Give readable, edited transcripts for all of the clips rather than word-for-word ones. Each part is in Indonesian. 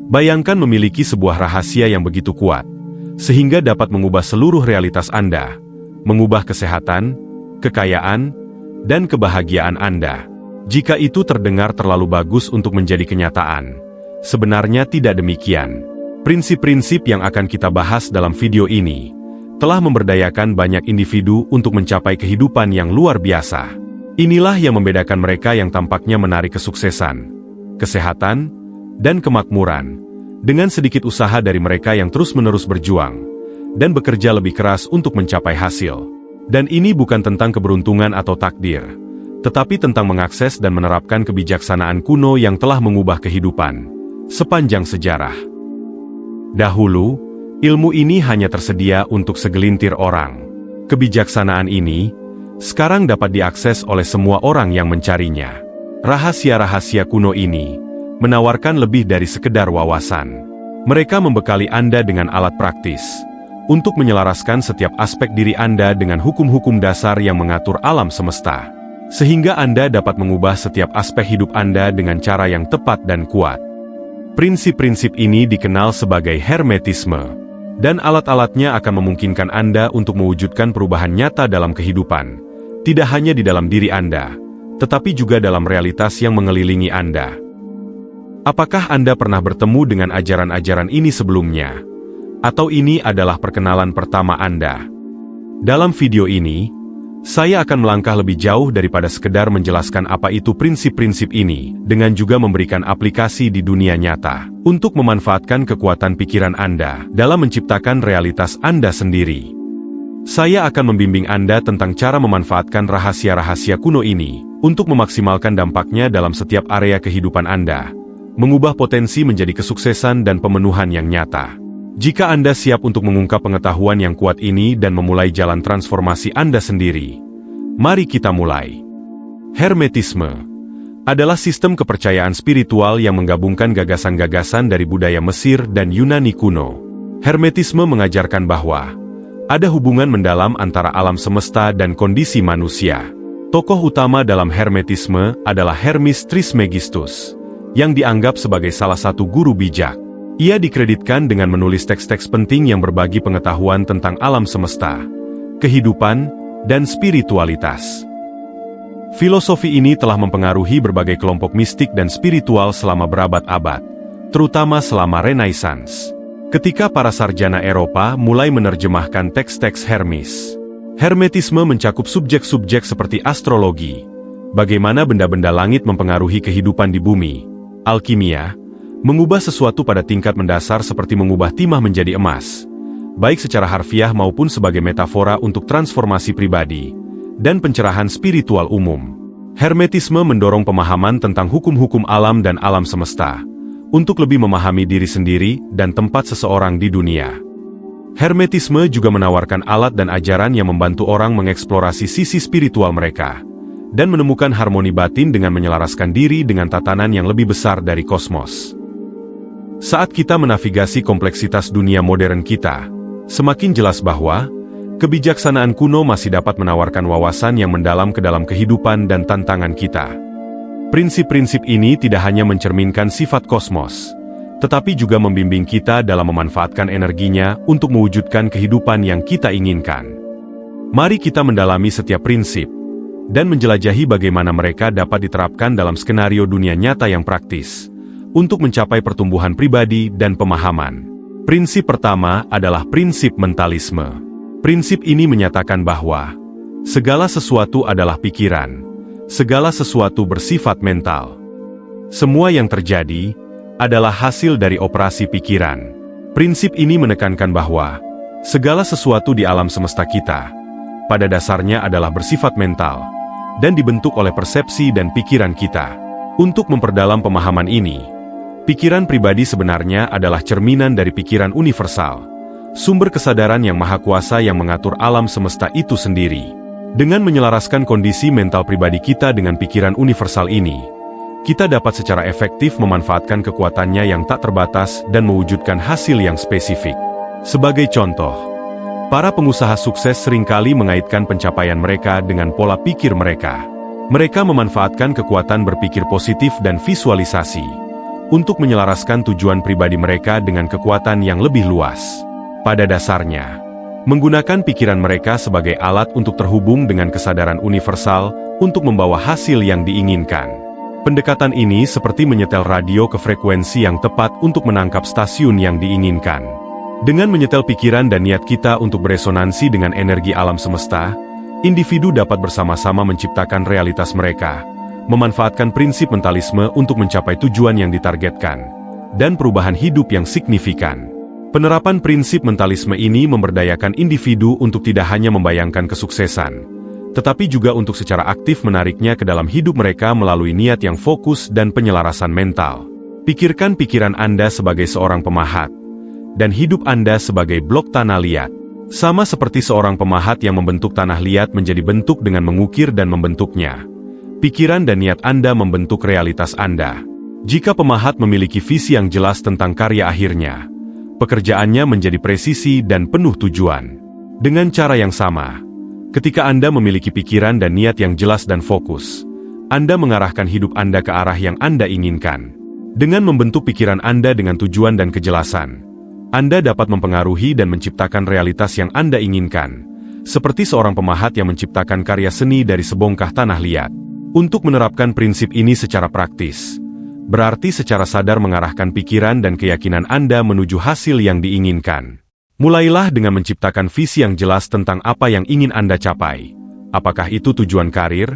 Bayangkan memiliki sebuah rahasia yang begitu kuat, sehingga dapat mengubah seluruh realitas Anda, mengubah kesehatan, kekayaan, dan kebahagiaan Anda. Jika itu terdengar terlalu bagus untuk menjadi kenyataan, sebenarnya tidak demikian. Prinsip-prinsip yang akan kita bahas dalam video ini telah memberdayakan banyak individu untuk mencapai kehidupan yang luar biasa. Inilah yang membedakan mereka yang tampaknya menarik kesuksesan, kesehatan, dan kemakmuran, dengan sedikit usaha dari mereka yang terus-menerus berjuang dan bekerja lebih keras untuk mencapai hasil. Dan ini bukan tentang keberuntungan atau takdir, tetapi tentang mengakses dan menerapkan kebijaksanaan kuno yang telah mengubah kehidupan sepanjang sejarah. Dahulu, ilmu ini hanya tersedia untuk segelintir orang. Kebijaksanaan ini sekarang dapat diakses oleh semua orang yang mencarinya. Rahasia-rahasia kuno ini menawarkan lebih dari sekedar wawasan. Mereka membekali Anda dengan alat praktis untuk menyelaraskan setiap aspek diri Anda dengan hukum-hukum dasar yang mengatur alam semesta, sehingga Anda dapat mengubah setiap aspek hidup Anda dengan cara yang tepat dan kuat. Prinsip-prinsip ini dikenal sebagai hermetisme, dan alat-alatnya akan memungkinkan Anda untuk mewujudkan perubahan nyata dalam kehidupan, tidak hanya di dalam diri Anda, tetapi juga dalam realitas yang mengelilingi Anda. Apakah Anda pernah bertemu dengan ajaran-ajaran ini sebelumnya? Atau ini adalah perkenalan pertama Anda? Dalam video ini, saya akan melangkah lebih jauh daripada sekedar menjelaskan apa itu prinsip-prinsip ini, dengan juga memberikan aplikasi di dunia nyata, untuk memanfaatkan kekuatan pikiran Anda dalam menciptakan realitas Anda sendiri. Saya akan membimbing Anda tentang cara memanfaatkan rahasia-rahasia kuno ini, untuk memaksimalkan dampaknya dalam setiap area kehidupan Anda, mengubah potensi menjadi kesuksesan dan pemenuhan yang nyata. Jika Anda siap untuk mengungkap pengetahuan yang kuat ini dan memulai jalan transformasi Anda sendiri, mari kita mulai. Hermetisme adalah sistem kepercayaan spiritual yang menggabungkan gagasan-gagasan dari budaya Mesir dan Yunani kuno. Hermetisme mengajarkan bahwa ada hubungan mendalam antara alam semesta dan kondisi manusia. Tokoh utama dalam Hermetisme adalah Hermes Trismegistus, yang dianggap sebagai salah satu guru bijak. Ia dikreditkan dengan menulis teks-teks penting yang berbagi pengetahuan tentang alam semesta, kehidupan, dan spiritualitas. Filosofi ini telah mempengaruhi berbagai kelompok mistik dan spiritual selama berabad-abad, terutama selama Renaissance, ketika para sarjana Eropa mulai menerjemahkan teks-teks Hermes. Hermetisme mencakup subjek-subjek seperti astrologi, bagaimana benda-benda langit mempengaruhi kehidupan di bumi, alkimia, mengubah sesuatu pada tingkat mendasar seperti mengubah timah menjadi emas, baik secara harfiah maupun sebagai metafora untuk transformasi pribadi, dan pencerahan spiritual umum. Hermetisme mendorong pemahaman tentang hukum-hukum alam dan alam semesta, untuk lebih memahami diri sendiri dan tempat seseorang di dunia. Hermetisme juga menawarkan alat dan ajaran yang membantu orang mengeksplorasi sisi spiritual mereka, dan menemukan harmoni batin dengan menyelaraskan diri dengan tatanan yang lebih besar dari kosmos. Saat kita menavigasi kompleksitas dunia modern kita, semakin jelas bahwa kebijaksanaan kuno masih dapat menawarkan wawasan yang mendalam ke dalam kehidupan dan tantangan kita. Prinsip-prinsip ini tidak hanya mencerminkan sifat kosmos, tetapi juga membimbing kita dalam memanfaatkan energinya untuk mewujudkan kehidupan yang kita inginkan. Mari kita mendalami setiap prinsip, dan menjelajahi bagaimana mereka dapat diterapkan dalam skenario dunia nyata yang praktis, untuk mencapai pertumbuhan pribadi dan pemahaman. Prinsip pertama adalah prinsip mentalisme. Prinsip ini menyatakan bahwa segala sesuatu adalah pikiran, segala sesuatu bersifat mental. Semua yang terjadi adalah hasil dari operasi pikiran. Prinsip ini menekankan bahwa segala sesuatu di alam semesta kita, pada dasarnya adalah bersifat mental, dan dibentuk oleh persepsi dan pikiran kita. Untuk memperdalam pemahaman ini, pikiran pribadi sebenarnya adalah cerminan dari pikiran universal, sumber kesadaran yang maha kuasa yang mengatur alam semesta itu sendiri. Dengan menyelaraskan kondisi mental pribadi kita dengan pikiran universal ini, kita dapat secara efektif memanfaatkan kekuatannya yang tak terbatas dan mewujudkan hasil yang spesifik. Sebagai contoh, para pengusaha sukses seringkali mengaitkan pencapaian mereka dengan pola pikir mereka. Mereka memanfaatkan kekuatan berpikir positif dan visualisasi untuk menyelaraskan tujuan pribadi mereka dengan kekuatan yang lebih luas. Pada dasarnya, menggunakan pikiran mereka sebagai alat untuk terhubung dengan kesadaran universal untuk membawa hasil yang diinginkan. Pendekatan ini seperti menyetel radio ke frekuensi yang tepat untuk menangkap stasiun yang diinginkan. Dengan menyetel pikiran dan niat kita untuk beresonansi dengan energi alam semesta, individu dapat bersama-sama menciptakan realitas mereka, memanfaatkan prinsip mentalisme untuk mencapai tujuan yang ditargetkan, dan perubahan hidup yang signifikan. Penerapan prinsip mentalisme ini memberdayakan individu untuk tidak hanya membayangkan kesuksesan, tetapi juga untuk secara aktif menariknya ke dalam hidup mereka melalui niat yang fokus dan penyelarasan mental. Pikirkan pikiran Anda sebagai seorang pemahat, dan hidup Anda sebagai blok tanah liat. Sama seperti seorang pemahat yang membentuk tanah liat menjadi bentuk dengan mengukir dan membentuknya. Pikiran dan niat Anda membentuk realitas Anda. Jika pemahat memiliki visi yang jelas tentang karya akhirnya, pekerjaannya menjadi presisi dan penuh tujuan. Dengan cara yang sama, ketika Anda memiliki pikiran dan niat yang jelas dan fokus, Anda mengarahkan hidup Anda ke arah yang Anda inginkan. Dengan membentuk pikiran Anda dengan tujuan dan kejelasan, Anda dapat mempengaruhi dan menciptakan realitas yang Anda inginkan, seperti seorang pemahat yang menciptakan karya seni dari sebongkah tanah liat. Untuk menerapkan prinsip ini secara praktis, berarti secara sadar mengarahkan pikiran dan keyakinan Anda menuju hasil yang diinginkan. Mulailah dengan menciptakan visi yang jelas tentang apa yang ingin Anda capai. Apakah itu tujuan karir,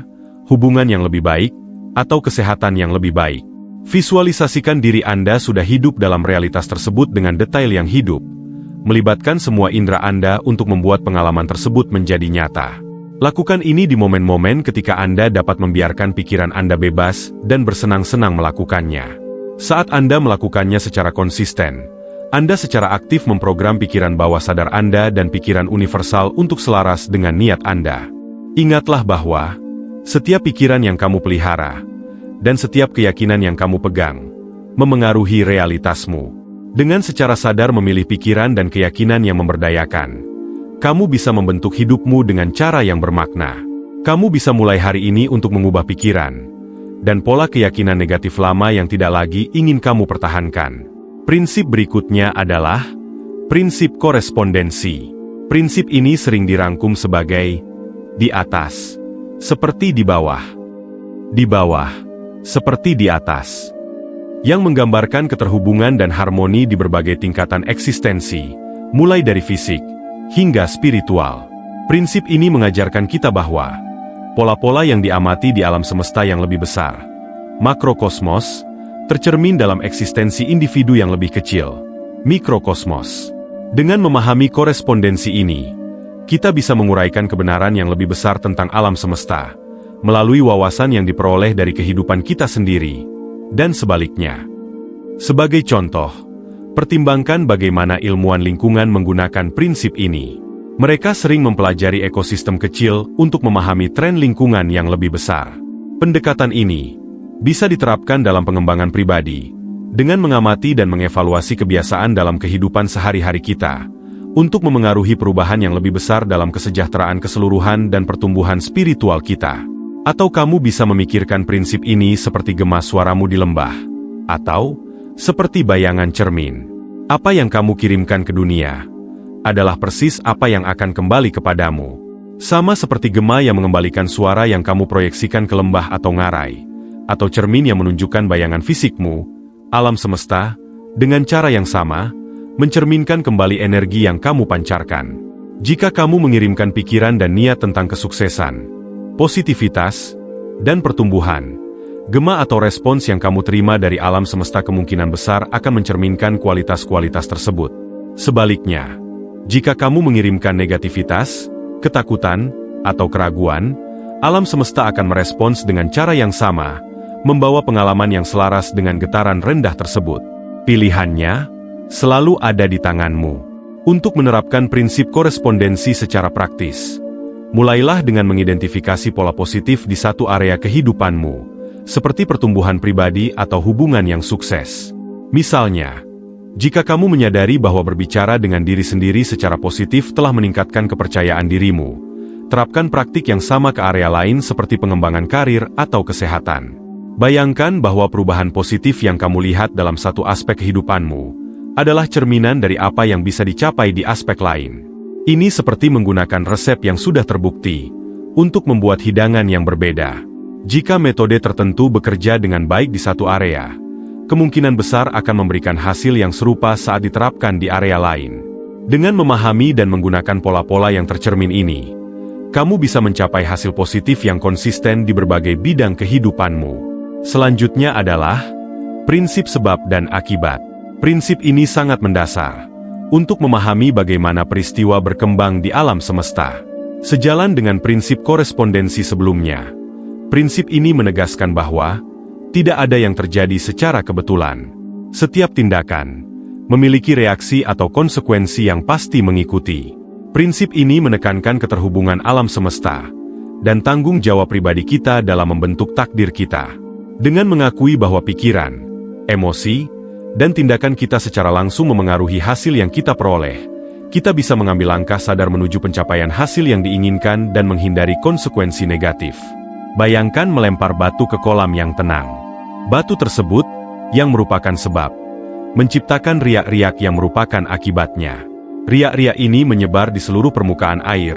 hubungan yang lebih baik, atau kesehatan yang lebih baik. Visualisasikan diri Anda sudah hidup dalam realitas tersebut dengan detail yang hidup, melibatkan semua indera Anda untuk membuat pengalaman tersebut menjadi nyata. Lakukan ini di momen-momen ketika Anda dapat membiarkan pikiran Anda bebas dan bersenang-senang melakukannya. Saat Anda melakukannya secara konsisten, Anda secara aktif memprogram pikiran bawah sadar Anda dan pikiran universal untuk selaras dengan niat Anda. Ingatlah bahwa setiap pikiran yang kamu pelihara dan setiap keyakinan yang kamu pegang memengaruhi realitasmu. Dengan secara sadar memilih pikiran dan keyakinan yang memberdayakan, kamu bisa membentuk hidupmu dengan cara yang bermakna. Kamu bisa mulai hari ini untuk mengubah pikiran dan pola keyakinan negatif lama yang tidak lagi ingin kamu pertahankan. Prinsip berikutnya adalah prinsip korespondensi. Prinsip ini sering dirangkum sebagai di atas, seperti di bawah. Di bawah, seperti di atas. Yang menggambarkan keterhubungan dan harmoni di berbagai tingkatan eksistensi, mulai dari fisik hingga spiritual. Prinsip ini mengajarkan kita bahwa pola-pola yang diamati di alam semesta yang lebih besar, makrokosmos, tercermin dalam eksistensi individu yang lebih kecil, mikrokosmos. Dengan memahami korespondensi ini, kita bisa menguraikan kebenaran yang lebih besar tentang alam semesta, melalui wawasan yang diperoleh dari kehidupan kita sendiri, dan sebaliknya. Sebagai contoh, pertimbangkan bagaimana ilmuwan lingkungan menggunakan prinsip ini. Mereka sering mempelajari ekosistem kecil untuk memahami tren lingkungan yang lebih besar. Pendekatan ini bisa diterapkan dalam pengembangan pribadi, dengan mengamati dan mengevaluasi kebiasaan dalam kehidupan sehari-hari kita, untuk memengaruhi perubahan yang lebih besar dalam kesejahteraan keseluruhan dan pertumbuhan spiritual kita. Atau kamu bisa memikirkan prinsip ini seperti gema suaramu di lembah, atau seperti bayangan cermin. Apa yang kamu kirimkan ke dunia adalah persis apa yang akan kembali kepadamu. Sama seperti gema yang mengembalikan suara yang kamu proyeksikan ke lembah atau ngarai, atau cermin yang menunjukkan bayangan fisikmu, alam semesta, dengan cara yang sama, mencerminkan kembali energi yang kamu pancarkan. Jika kamu mengirimkan pikiran dan niat tentang kesuksesan, positivitas, dan pertumbuhan, gema atau respons yang kamu terima dari alam semesta kemungkinan besar akan mencerminkan kualitas-kualitas tersebut. Sebaliknya, jika kamu mengirimkan negativitas, ketakutan, atau keraguan, alam semesta akan merespons dengan cara yang sama, membawa pengalaman yang selaras dengan getaran rendah tersebut. Pilihannya selalu ada di tanganmu. Untuk menerapkan prinsip korespondensi secara praktis, mulailah dengan mengidentifikasi pola positif di satu area kehidupanmu, seperti pertumbuhan pribadi atau hubungan yang sukses. Misalnya, jika kamu menyadari bahwa berbicara dengan diri sendiri secara positif telah meningkatkan kepercayaan dirimu, terapkan praktik yang sama ke area lain seperti pengembangan karir atau kesehatan. Bayangkan bahwa perubahan positif yang kamu lihat dalam satu aspek kehidupanmu adalah cerminan dari apa yang bisa dicapai di aspek lain. Ini seperti menggunakan resep yang sudah terbukti untuk membuat hidangan yang berbeda. Jika metode tertentu bekerja dengan baik di satu area, kemungkinan besar akan memberikan hasil yang serupa saat diterapkan di area lain. Dengan memahami dan menggunakan pola-pola yang tercermin ini, kamu bisa mencapai hasil positif yang konsisten di berbagai bidang kehidupanmu. Selanjutnya adalah prinsip sebab dan akibat. Prinsip ini sangat mendasar untuk memahami bagaimana peristiwa berkembang di alam semesta. Sejalan dengan prinsip korespondensi sebelumnya, prinsip ini menegaskan bahwa tidak ada yang terjadi secara kebetulan. Setiap tindakan memiliki reaksi atau konsekuensi yang pasti mengikuti. Prinsip ini menekankan keterhubungan alam semesta dan tanggung jawab pribadi kita dalam membentuk takdir kita. Dengan mengakui bahwa pikiran, emosi, dan tindakan kita secara langsung memengaruhi hasil yang kita peroleh, kita bisa mengambil langkah sadar menuju pencapaian hasil yang diinginkan dan menghindari konsekuensi negatif. Bayangkan melempar batu ke kolam yang tenang. Batu tersebut, yang merupakan sebab, menciptakan riak-riak yang merupakan akibatnya. Riak-riak ini menyebar di seluruh permukaan air,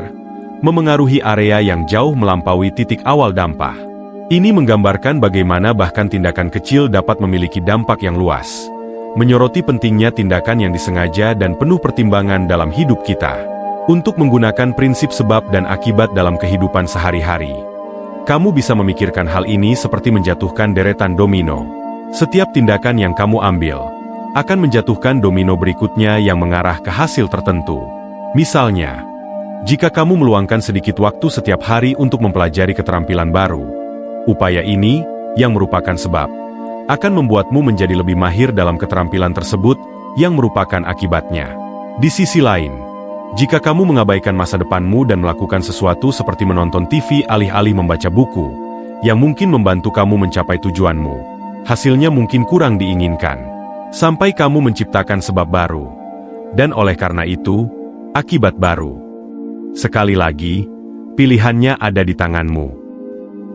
memengaruhi area yang jauh melampaui titik awal dampak. Ini menggambarkan bagaimana bahkan tindakan kecil dapat memiliki dampak yang luas, menyoroti pentingnya tindakan yang disengaja dan penuh pertimbangan dalam hidup kita. Untuk menggunakan prinsip sebab dan akibat dalam kehidupan sehari-hari, kamu bisa memikirkan hal ini seperti menjatuhkan deretan domino. Setiap tindakan yang kamu ambil akan menjatuhkan domino berikutnya yang mengarah ke hasil tertentu. Misalnya, jika kamu meluangkan sedikit waktu setiap hari untuk mempelajari keterampilan baru, upaya ini, yang merupakan sebab, akan membuatmu menjadi lebih mahir dalam keterampilan tersebut, yang merupakan akibatnya. Di sisi lain, jika kamu mengabaikan masa depanmu dan melakukan sesuatu seperti menonton TV alih-alih membaca buku, yang mungkin membantu kamu mencapai tujuanmu, hasilnya mungkin kurang diinginkan. Sampai kamu menciptakan sebab baru. Dan oleh karena itu, akibat baru. Sekali lagi, pilihannya ada di tanganmu.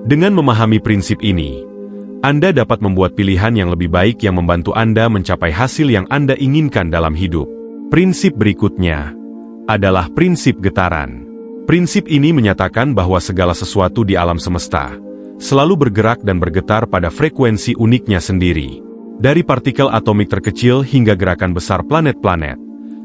Dengan memahami prinsip ini, Anda dapat membuat pilihan yang lebih baik yang membantu Anda mencapai hasil yang Anda inginkan dalam hidup. Prinsip berikutnya adalah prinsip getaran. Prinsip ini menyatakan bahwa segala sesuatu di alam semesta selalu bergerak dan bergetar pada frekuensi uniknya sendiri. Dari partikel atomik terkecil hingga gerakan besar planet-planet,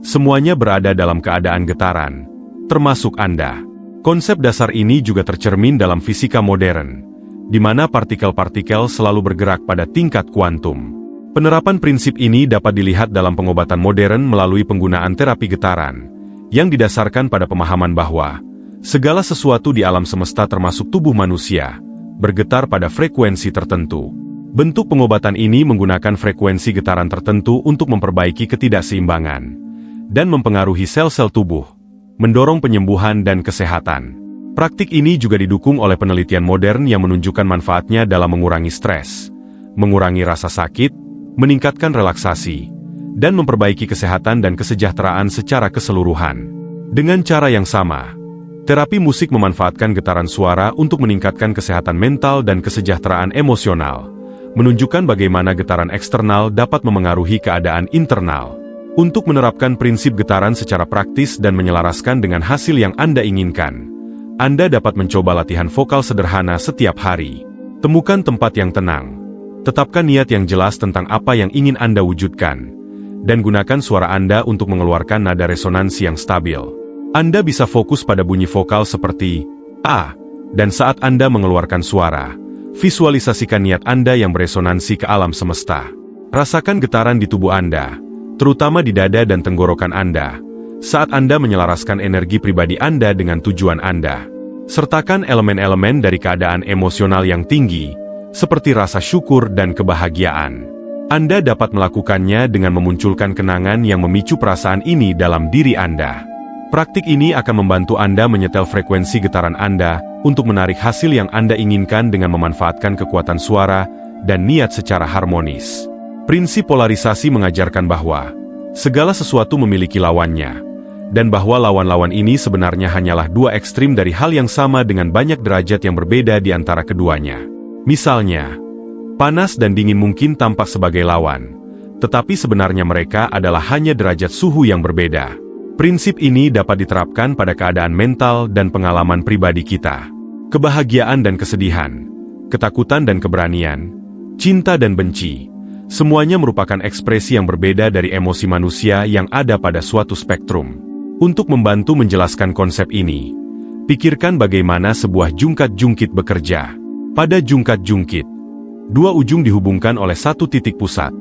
semuanya berada dalam keadaan getaran, termasuk Anda. Konsep dasar ini juga tercermin dalam fisika modern, di mana partikel-partikel selalu bergerak pada tingkat kuantum. Penerapan prinsip ini dapat dilihat dalam pengobatan modern melalui penggunaan terapi getaran, yang didasarkan pada pemahaman bahwa segala sesuatu di alam semesta termasuk tubuh manusia, bergetar pada frekuensi tertentu. Bentuk pengobatan ini menggunakan frekuensi getaran tertentu untuk memperbaiki ketidakseimbangan, dan mempengaruhi sel-sel tubuh, mendorong penyembuhan dan kesehatan. Praktik ini juga didukung oleh penelitian modern yang menunjukkan manfaatnya dalam mengurangi stres, mengurangi rasa sakit, meningkatkan relaksasi, dan memperbaiki kesehatan dan kesejahteraan secara keseluruhan. Dengan cara yang sama, terapi musik memanfaatkan getaran suara untuk meningkatkan kesehatan mental dan kesejahteraan emosional, menunjukkan bagaimana getaran eksternal dapat memengaruhi keadaan internal. Untuk menerapkan prinsip getaran secara praktis dan menyelaraskan dengan hasil yang Anda inginkan, Anda dapat mencoba latihan vokal sederhana setiap hari. Temukan tempat yang tenang, tetapkan niat yang jelas tentang apa yang ingin Anda wujudkan, dan gunakan suara Anda untuk mengeluarkan nada resonansi yang stabil. Anda bisa fokus pada bunyi vokal seperti A, dan saat Anda mengeluarkan suara, visualisasikan niat Anda yang beresonansi ke alam semesta. Rasakan getaran di tubuh Anda, terutama di dada dan tenggorokan Anda, saat Anda menyelaraskan energi pribadi Anda dengan tujuan Anda. Sertakan elemen-elemen dari keadaan emosional yang tinggi, seperti rasa syukur dan kebahagiaan. Anda dapat melakukannya dengan memunculkan kenangan yang memicu perasaan ini dalam diri Anda. Praktik ini akan membantu Anda menyetel frekuensi getaran Anda untuk menarik hasil yang Anda inginkan dengan memanfaatkan kekuatan suara dan niat secara harmonis. Prinsip polarisasi mengajarkan bahwa segala sesuatu memiliki lawannya, dan bahwa lawan-lawan ini sebenarnya hanyalah dua ekstrim dari hal yang sama dengan banyak derajat yang berbeda di antara keduanya. Misalnya, Panas dan dingin mungkin tampak sebagai lawan, tetapi sebenarnya mereka adalah hanya derajat suhu yang berbeda. Prinsip ini dapat diterapkan pada keadaan mental dan pengalaman pribadi kita. Kebahagiaan dan kesedihan, ketakutan dan keberanian, cinta dan benci, semuanya merupakan ekspresi yang berbeda dari emosi manusia yang ada pada suatu spektrum. Untuk membantu menjelaskan konsep ini, pikirkan bagaimana sebuah jungkat-jungkit bekerja. Pada jungkat-jungkit, dua ujung dihubungkan oleh satu titik pusat,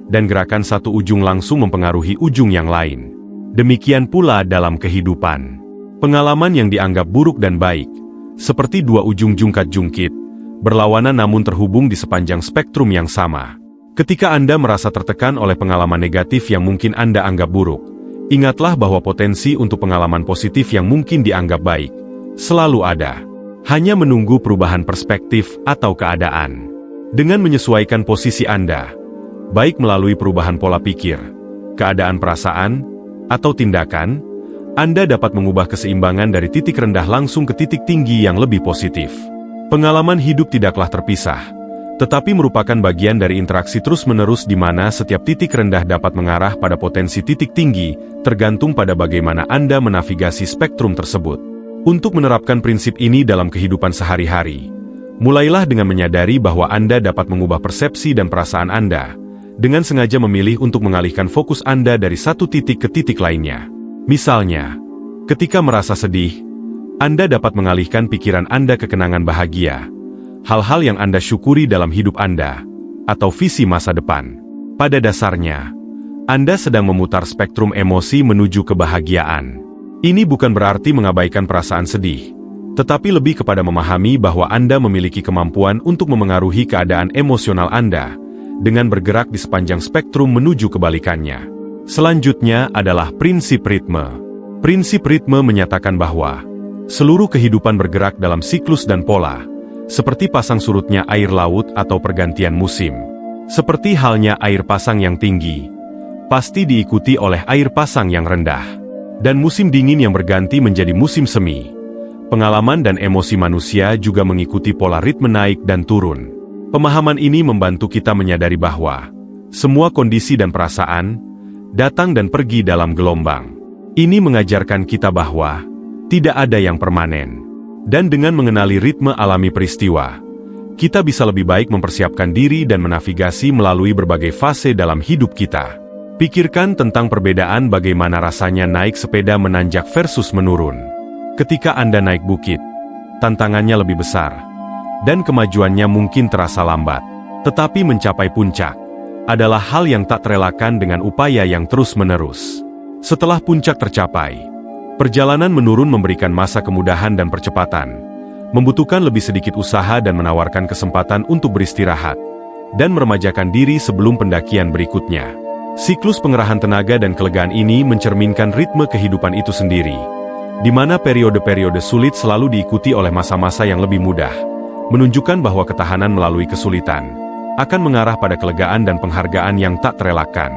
dan gerakan satu ujung langsung mempengaruhi ujung yang lain. Demikian pula dalam kehidupan. Pengalaman yang dianggap buruk dan baik, seperti dua ujung jungkat-jungkit, berlawanan namun terhubung di sepanjang spektrum yang sama. Ketika Anda merasa tertekan oleh pengalaman negatif yang mungkin Anda anggap buruk, ingatlah bahwa potensi untuk pengalaman positif yang mungkin dianggap baik selalu ada. Hanya menunggu perubahan perspektif atau keadaan. Dengan menyesuaikan posisi Anda, baik melalui perubahan pola pikir, keadaan perasaan, atau tindakan, Anda dapat mengubah keseimbangan dari titik rendah langsung ke titik tinggi yang lebih positif. Pengalaman hidup tidaklah terpisah, tetapi merupakan bagian dari interaksi terus-menerus di mana setiap titik rendah dapat mengarah pada potensi titik tinggi, tergantung pada bagaimana Anda menavigasi spektrum tersebut. Untuk menerapkan prinsip ini dalam kehidupan sehari-hari, mulailah dengan menyadari bahwa Anda dapat mengubah persepsi dan perasaan Anda, dengan sengaja memilih untuk mengalihkan fokus Anda dari satu titik ke titik lainnya. Misalnya, ketika merasa sedih, Anda dapat mengalihkan pikiran Anda ke kenangan bahagia, hal-hal yang Anda syukuri dalam hidup Anda, atau visi masa depan. Pada dasarnya, Anda sedang memutar spektrum emosi menuju kebahagiaan. Ini bukan berarti mengabaikan perasaan sedih, tetapi lebih kepada memahami bahwa Anda memiliki kemampuan untuk memengaruhi keadaan emosional Anda, dengan bergerak di sepanjang spektrum menuju kebalikannya. Selanjutnya adalah prinsip ritme. Prinsip ritme menyatakan bahwa seluruh kehidupan bergerak dalam siklus dan pola, seperti pasang surutnya air laut atau pergantian musim. Seperti halnya air pasang yang tinggi, pasti diikuti oleh air pasang yang rendah. Dan musim dingin yang berganti menjadi musim semi. Pengalaman dan emosi manusia juga mengikuti pola ritme naik dan turun. Pemahaman ini membantu kita menyadari bahwa semua kondisi dan perasaan datang dan pergi dalam gelombang. Ini mengajarkan kita bahwa tidak ada yang permanen. Dan dengan mengenali ritme alami peristiwa, kita bisa lebih baik mempersiapkan diri dan menavigasi melalui berbagai fase dalam hidup kita. Pikirkan tentang perbedaan bagaimana rasanya naik sepeda menanjak versus menurun. Ketika Anda naik bukit, tantangannya lebih besar, dan kemajuannya mungkin terasa lambat. Tetapi mencapai puncak adalah hal yang tak terelakkan dengan upaya yang terus-menerus. Setelah puncak tercapai, perjalanan menurun memberikan masa kemudahan dan percepatan, membutuhkan lebih sedikit usaha dan menawarkan kesempatan untuk beristirahat, dan meremajakan diri sebelum pendakian berikutnya. Siklus pengerahan tenaga dan kelegaan ini mencerminkan ritme kehidupan itu sendiri, di mana periode-periode sulit selalu diikuti oleh masa-masa yang lebih mudah, menunjukkan bahwa ketahanan melalui kesulitan akan mengarah pada kelegaan dan penghargaan yang tak terelakkan.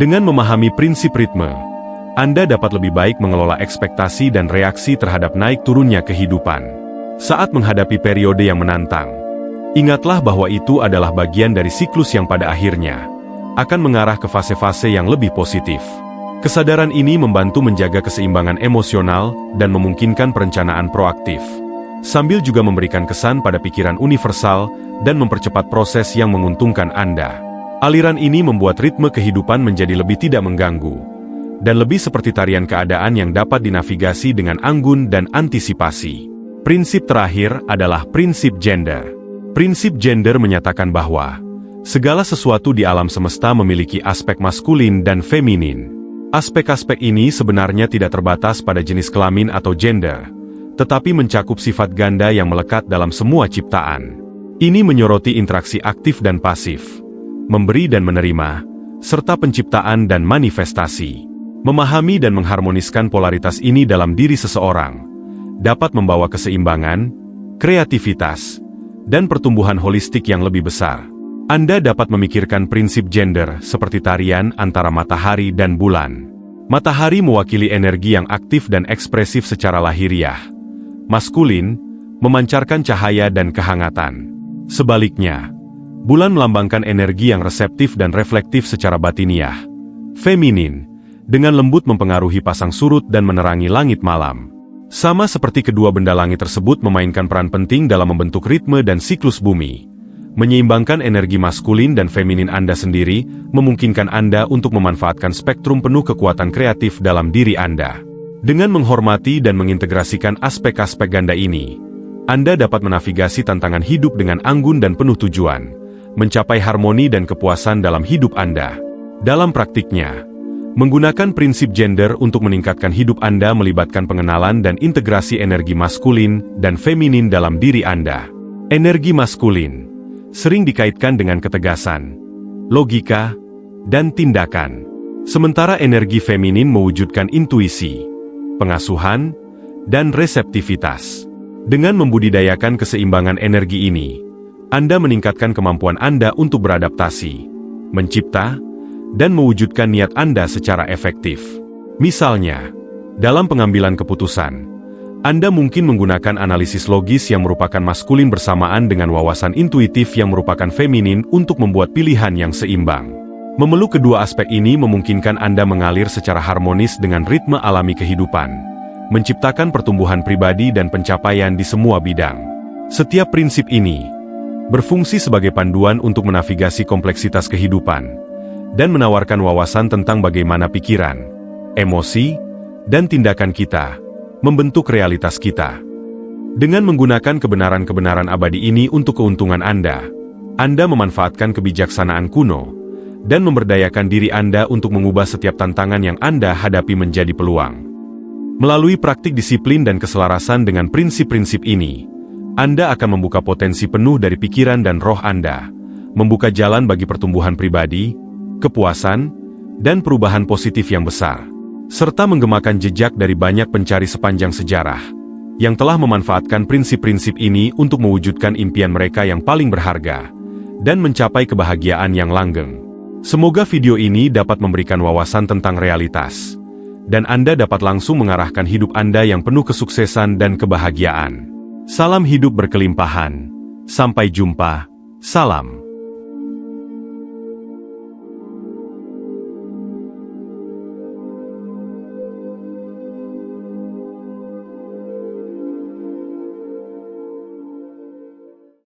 Dengan memahami prinsip ritme, Anda dapat lebih baik mengelola ekspektasi dan reaksi terhadap naik turunnya kehidupan. Saat menghadapi periode yang menantang, ingatlah bahwa itu adalah bagian dari siklus yang pada akhirnya akan mengarah ke fase-fase yang lebih positif. Kesadaran ini membantu menjaga keseimbangan emosional dan memungkinkan perencanaan proaktif, sambil juga memberikan kesan pada pikiran universal dan mempercepat proses yang menguntungkan Anda. Aliran ini membuat ritme kehidupan menjadi lebih tidak mengganggu, dan lebih seperti tarian keadaan yang dapat dinavigasi dengan anggun dan antisipasi. Prinsip terakhir adalah prinsip gender. Prinsip gender menyatakan bahwa segala sesuatu di alam semesta memiliki aspek maskulin dan feminin. Aspek-aspek ini sebenarnya tidak terbatas pada jenis kelamin atau gender, tetapi mencakup sifat ganda yang melekat dalam semua ciptaan. Ini menyoroti interaksi aktif dan pasif, memberi dan menerima, serta penciptaan dan manifestasi. Memahami dan mengharmoniskan polaritas ini dalam diri seseorang dapat membawa keseimbangan, kreativitas, dan pertumbuhan holistik yang lebih besar. Anda dapat memikirkan prinsip gender seperti tarian antara matahari dan bulan. Matahari mewakili energi yang aktif dan ekspresif secara lahiriah. Maskulin, memancarkan cahaya dan kehangatan. Sebaliknya, Bulan melambangkan energi yang reseptif dan reflektif secara batiniah. Feminin, dengan lembut mempengaruhi pasang surut dan menerangi langit malam. Sama seperti kedua benda langit tersebut memainkan peran penting dalam membentuk ritme dan siklus bumi. Menyeimbangkan energi maskulin dan feminin Anda sendiri, memungkinkan Anda untuk memanfaatkan spektrum penuh kekuatan kreatif dalam diri Anda. Dengan menghormati dan mengintegrasikan aspek-aspek ganda ini, Anda dapat menavigasi tantangan hidup dengan anggun dan penuh tujuan, mencapai harmoni dan kepuasan dalam hidup Anda. Dalam praktiknya, menggunakan prinsip gender untuk meningkatkan hidup Anda melibatkan pengenalan dan integrasi energi maskulin dan feminin dalam diri Anda. Energi maskulin sering dikaitkan dengan ketegasan, logika, dan tindakan. Sementara energi feminin mewujudkan intuisi, pengasuhan, dan reseptivitas. Dengan membudidayakan keseimbangan energi ini, Anda meningkatkan kemampuan Anda untuk beradaptasi, mencipta, dan mewujudkan niat Anda secara efektif. Misalnya, dalam pengambilan keputusan, Anda mungkin menggunakan analisis logis yang merupakan maskulin bersamaan dengan wawasan intuitif yang merupakan feminin untuk membuat pilihan yang seimbang. Memeluk kedua aspek ini memungkinkan Anda mengalir secara harmonis dengan ritme alami kehidupan, menciptakan pertumbuhan pribadi dan pencapaian di semua bidang. Setiap prinsip ini berfungsi sebagai panduan untuk menavigasi kompleksitas kehidupan dan menawarkan wawasan tentang bagaimana pikiran, emosi, dan tindakan kita membentuk realitas kita. Dengan menggunakan kebenaran-kebenaran abadi ini untuk keuntungan Anda memanfaatkan kebijaksanaan kuno dan memberdayakan diri Anda untuk mengubah setiap tantangan yang Anda hadapi menjadi peluang. Melalui praktik disiplin dan keselarasan dengan prinsip-prinsip ini, Anda akan membuka potensi penuh dari pikiran dan roh Anda, membuka jalan bagi pertumbuhan pribadi, kepuasan, dan perubahan positif yang besar, serta menggemakan jejak dari banyak pencari sepanjang sejarah, yang telah memanfaatkan prinsip-prinsip ini untuk mewujudkan impian mereka yang paling berharga, dan mencapai kebahagiaan yang langgeng. Semoga video ini dapat memberikan wawasan tentang realitas, dan Anda dapat langsung mengarahkan hidup Anda yang penuh kesuksesan dan kebahagiaan. Salam hidup berkelimpahan. Sampai jumpa. Salam.